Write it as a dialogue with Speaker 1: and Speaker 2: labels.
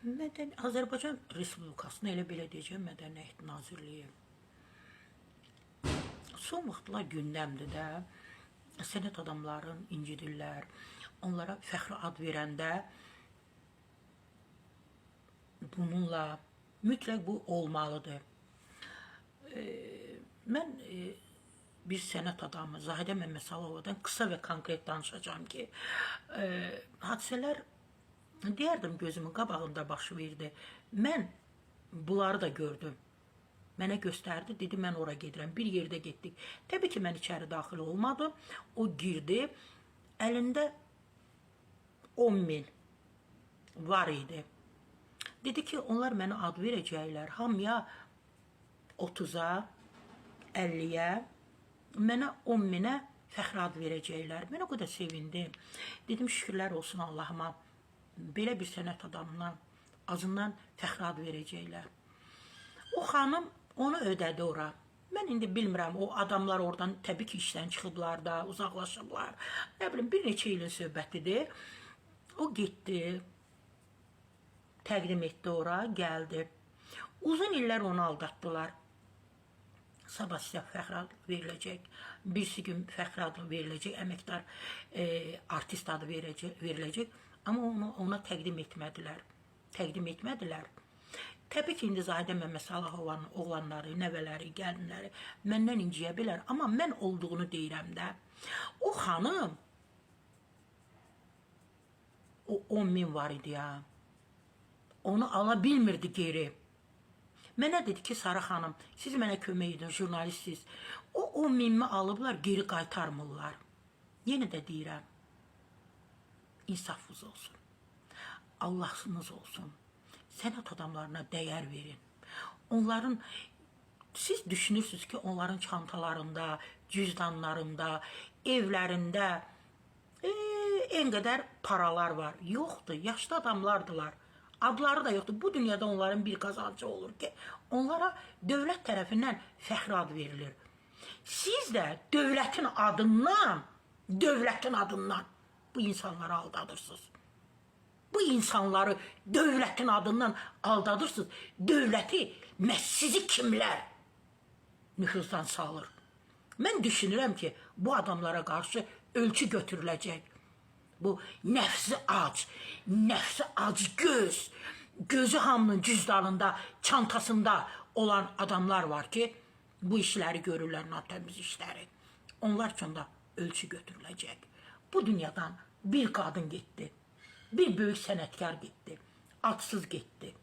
Speaker 1: Azərbaycan Respublikasında elə belə deyəcəm, Mədəniyyət Nazirliyi son vaxtlar gündəmdir də, sənət adamların incidirlər, onlara fəxri ad verəndə bununla mütləq bu olmalıdır. Mən bir sənət adamı Zahidə Məmmədsalavovadan qısa və konkret danışacağım ki, hadisələr deyərdim gözümün qabağında baş verdi. Mən bunları da gördüm. Mənə göstərdi, dedi, mən ora gedirəm. Bir yerdə getdik. Təbii ki, mən içəri daxil olmadım. O girdi, əlində 10.000 var idi. Dedi ki, onlar mənə ad verəcəklər. Hamıya 30'a, 50'yə, mənə 10.000'ə fəxri ad verəcəklər. Mən o qədər sevindim. Dedim, şükürlər olsun Allahıma. Belə bir sənət adamına azından fəxri ad verəcəklər. O xanım onu ödədi ora. Mən indi bilmirəm, o adamlar oradan təbii ki, işdən çıxıblar da, uzaqlaşıblar. Nə bilim, bir neçə ilin söhbətidir. O getdi, təqdim etdi ora, gəldi. Uzun illər onu aldatdılar. Sabah sizə fəxri adı veriləcək, birisi gün fəxri adı veriləcək, əməkdar artist adı veriləcək. Amma ona təqdim etmədilər. Təqdim etmədilər. Təbii ki, indi Zahidə Məmmədsalovanın oğlanları, nəvələri, gəlinləri məndən inciyə bilər. Amma mən olduğunu deyirəm də. O xanım, o 10.000 var idi ya. Onu ala bilmirdi geri. Mənə dedi ki, Sarı xanım, siz mənə kömək edin, jurnalistsiz. O 10.000'mi alıblar, geri qaytarmırlar. Yenə də deyirəm, insafınız olsun, Allahsınız olsun. Sənət adamlarına dəyər verin. Onların, siz düşünürsünüz ki, onların çantalarında, cüzdanlarında, evlərində en qədər paralar var. Yoxdur, yaşlı adamlardılar. Adları da yoxdur. Bu dünyada onların bir qazancı olur ki, onlara dövlət tərəfindən fəxri ad verilir. Siz də dövlətin adından bu insanları aldadırsınız. Bu insanları dövlətin adından aldadırsınız. Dövləti məhz sizi kimlər nüfuzdan salır. Mən düşünürəm ki, bu adamlara qarşı ölçü götürüləcək. Bu nəfsi ac göz, gözü hamının cüzdanında, çantasında olan adamlar var ki, bu işləri görürlər, natəmiz işləri. Onlar üçün də ölçü götürüləcək. Bu dünyadan bir qadın getdi, bir böyük sənətkar getdi, adsız getdi.